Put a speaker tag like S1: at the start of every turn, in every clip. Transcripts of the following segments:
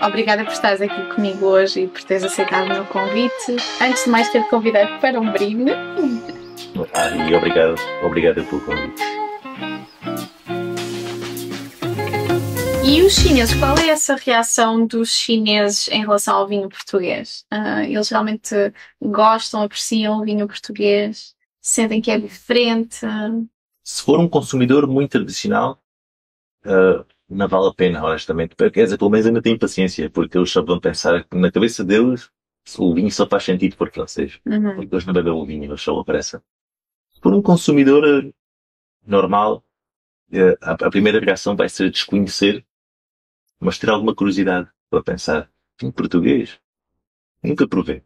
S1: Obrigada por estares aqui comigo hoje e por teres aceitado o meu convite. Antes de mais, ter-te convidado para um brinde.
S2: E obrigado pelo convite.
S1: E os chineses, qual é essa reação dos chineses em relação ao vinho português? Eles realmente gostam, apreciam o vinho português? Sentem que é diferente?
S2: Se for um consumidor muito tradicional, não vale a pena, honestamente. Quer dizer, pelo menos ainda tenho paciência, porque eles só vão pensar que na cabeça deles o vinho só faz sentido por francês. Porque eles não bebem o vinho, eles só aparecem. Se for um consumidor normal, a primeira reação vai ser desconhecer, mas ter alguma curiosidade para pensar. Vinho português? Nunca provei.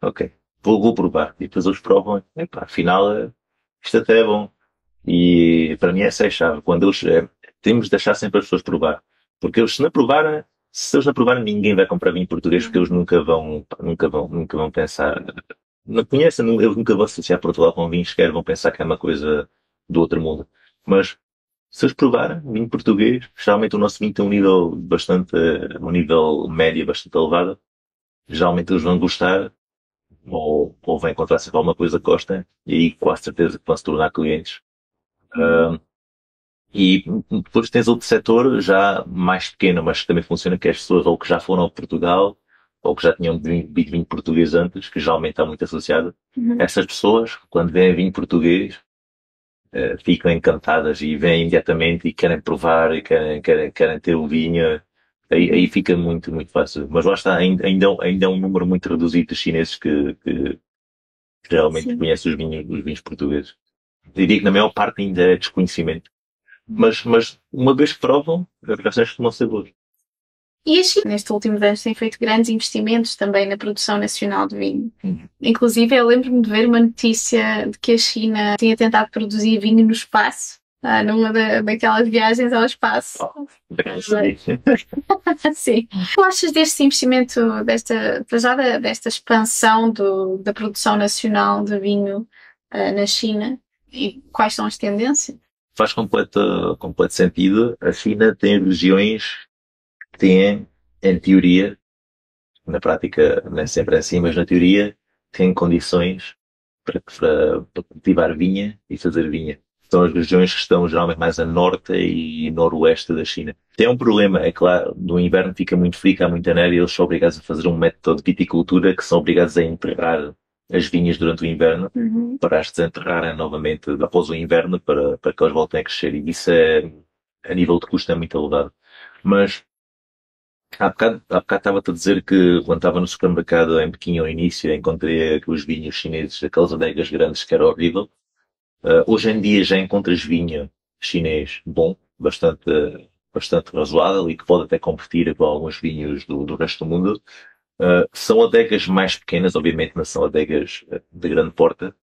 S2: Ok, vou provar. E depois eles provam, epá, afinal, isto até é bom. E para mim essa é a chave. Quando eles, temos de deixar sempre as pessoas provar. Porque eles, se eles não provarem, ninguém vai comprar vinho português, porque eles nunca vão pensar, não conhecem, eles nunca vão associar Portugal com vinho, sequer vão pensar que é uma coisa do outro mundo. Mas, se eles provarem vinho português, geralmente o nosso vinho tem um nível um nível médio bastante elevado. Geralmente eles vão gostar, ou vão encontrar sempre alguma coisa que gostem, e aí quase certeza que vão se tornar clientes. E depois tens outro setor já mais pequeno, mas que também funciona, que é as pessoas ou que já foram a Portugal, ou que já tinham bebido vinho português antes, que geralmente está muito associado. Essas pessoas, quando veem vinho português, ficam encantadas e vêm imediatamente e querem provar e querem ter o vinho. Aí fica muito fácil. Mas lá está, ainda é um número muito reduzido de chineses que realmente conhecem os vinhos portugueses. Diria que na maior parte ainda é desconhecimento. Mas uma vez que provam, as reações costumam ser boas.
S1: E a China, neste último ano, tem feito grandes investimentos também na produção nacional de vinho. Inclusive, eu lembro-me de ver uma notícia de que a China tinha tentado produzir vinho no espaço, numa daquelas viagens ao espaço. Sim. O que achas deste investimento, desta expansão da produção nacional de vinho na China? E quais são as tendências?
S2: Faz completo sentido. A China tem regiões que têm, em teoria, na prática não é sempre assim, mas na teoria, têm condições para cultivar vinha e fazer vinha. São as regiões que estão geralmente mais a norte e noroeste da China. Tem um problema, é claro, no inverno fica muito frio, há muita neve e eles são obrigados a fazer um método de viticultura que são obrigados a enterrar as vinhas durante o inverno para as desenterrarem novamente após o inverno para que elas voltem a crescer. E isso a nível de custo é muito elevado. Mas há bocado estava-te a dizer que quando estava no supermercado em Pequim ao início encontrei os vinhos chineses, aquelas adegas grandes que era horrível. Hoje em dia já encontras vinho chinês bom, bastante razoável e que pode até competir com alguns vinhos do resto do mundo. São adegas mais pequenas, obviamente não são adegas de grande porta,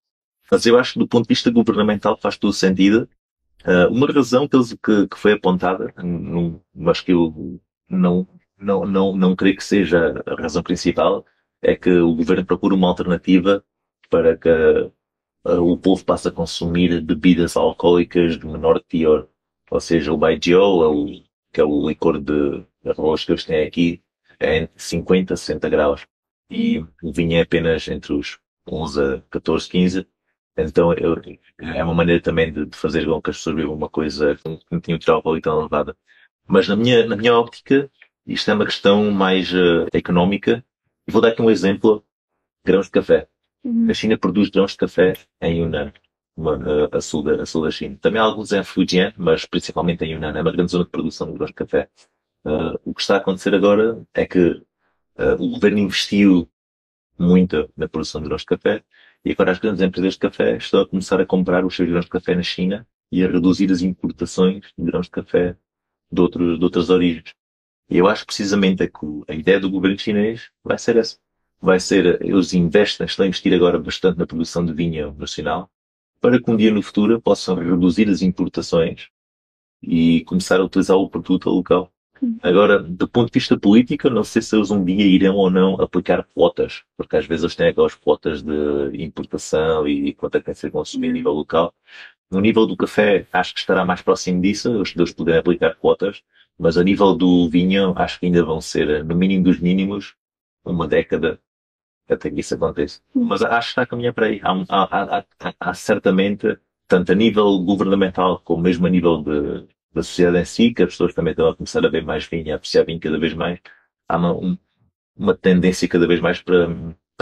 S2: mas eu acho que do ponto de vista governamental faz todo sentido. Uma razão que foi apontada, mas que eu não creio que seja a razão principal, é que o governo procura uma alternativa para que o povo passe a consumir bebidas alcoólicas de menor teor. Ou seja, o baijiu, que é o licor de arroz que eles têm aqui, é entre 50 a 60 graus. E o vinho é apenas entre os 11 a 14, 15. Então é uma maneira também de fazer com que as pessoas bebam uma coisa que não tinha um teor alcoólico tão elevado. Mas na minha óptica, isto é uma questão mais económica. E vou dar aqui um exemplo. Grãos de café. A China produz grãos de café em Yunnan, a sul da China. Também há alguns em Fujian, mas principalmente em Yunnan. É uma grande zona de produção de grãos de café. O que está a acontecer agora é que o governo investiu muito na produção de grãos de café e agora as grandes empresas de café estão a começar a comprar os seus grãos de café na China e a reduzir as importações de grãos de café de outras origens. E eu acho precisamente que a ideia do governo chinês vai ser essa. Vai ser, eles estão a investir agora bastante na produção de vinho nacional, para que um dia no futuro possam reduzir as importações e começar a utilizar o produto local. Agora, do ponto de vista político, não sei se eles um dia irão ou não aplicar quotas, porque às vezes eles têm aquelas quotas de importação e quanto é que tem que ser consumido a nível local. No nível do café, acho que estará mais próximo disso, os dois poderem aplicar quotas, mas a nível do vinho, acho que ainda vão ser, no mínimo dos mínimos, uma década até que isso aconteça. Mas acho que está a caminhar para aí. Há certamente, tanto a nível governamental como mesmo a nível da sociedade em si, que as pessoas também estão a começar a ver mais vinho, a apreciar vinho cada vez mais. Há uma tendência cada vez mais para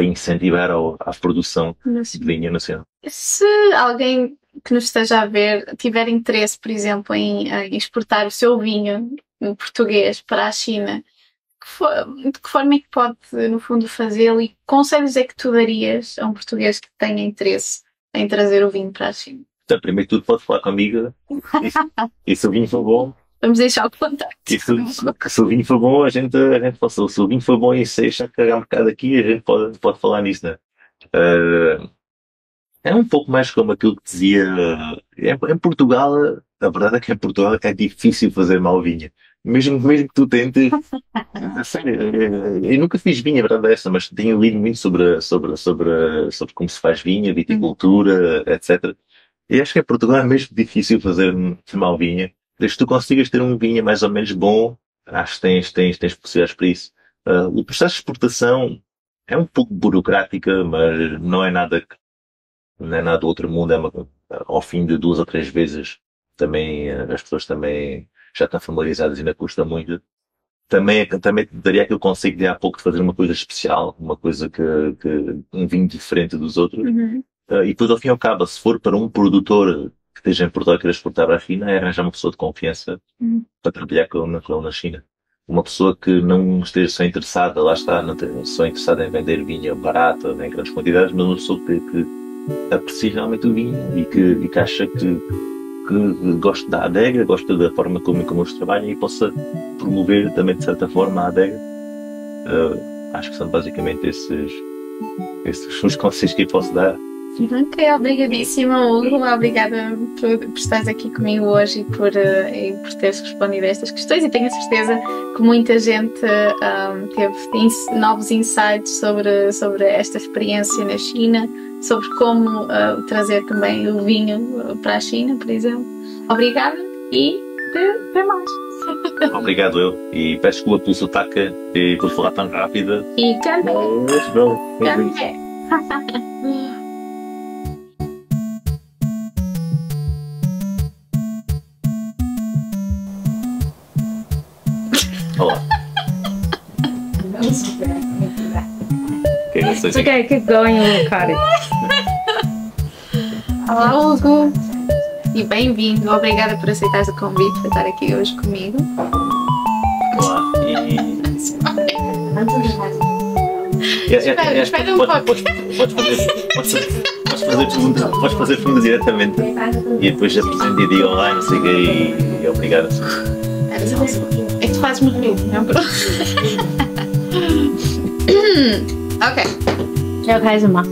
S2: incentivar a produção de vinho nacional.
S1: Se alguém que nos esteja a ver tiver interesse, por exemplo, em exportar o seu vinho português para a China, de que forma é que pode, no fundo, fazê-lo e que conselhos é que tu darias a um português que tenha interesse em trazer o vinho para a China?
S2: Então, primeiro de tudo, pode falar comigo e se o vinho for bom.
S1: Vamos deixar o contacto.
S2: E se o vinho for bom, a gente pode. Se o vinho for bom e se achar que há um bocado aqui, a gente pode falar nisso, né? É um pouco mais como aquilo que dizia. Em Portugal, a verdade é que em Portugal é difícil fazer mal vinho. Mesmo que tu tentes. A sério, eu nunca fiz vinho, a verdade é essa, mas tenho lido muito sobre como se faz vinho, viticultura, etc. E acho que em Portugal é mesmo difícil fazer mal vinho. Desde que tu consigas ter um vinho mais ou menos bom, acho que tens possibilidades para isso. O processo de exportação é um pouco burocrática, mas não é nada do outro mundo. Ao fim de 2 ou 3 vezes, também, as pessoas também já estão familiarizadas e ainda custa muito. Também te daria aquele conceito de há pouco de fazer uma coisa especial, uma coisa um vinho diferente dos outros. E depois, ao fim e ao cabo, se for para um produtor que esteja em Portugal e queira exportar para a China, é arranjar uma pessoa de confiança para trabalhar com ele na China. Uma pessoa que não esteja só interessada, lá está, não só interessada em vender vinho barato, em grandes quantidades, mas uma pessoa que aprecie realmente o vinho e que acha que gosta da adega, gosta da forma como eles trabalham e possa promover também de certa forma a adega. Acho que são basicamente esses os conselhos que eu posso dar.
S1: Ok, obrigadíssima, Hugo. Obrigada por estares aqui comigo hoje e por teres respondido a estas questões, e tenho a certeza que muita gente teve novos insights sobre esta experiência na China, sobre como trazer também o vinho para a China, por exemplo. Obrigada e até mais.
S2: Obrigado eu, e peço desculpa pelo sotaque e por falar tão rápido.
S1: E também.
S2: Olá.
S3: It's okay, keep going, Kari.
S1: Olá, Hugo. E bem-vindo. Obrigada por aceitares o convite para estar aqui hoje comigo.
S2: Olá.
S1: Espera um pouco.
S2: Podes fazer perguntas diretamente e depois apresento e digo online, não sei o quê, e obrigado.
S1: É que tu fazes muito bem, não é? Ok.
S3: Já faz uma.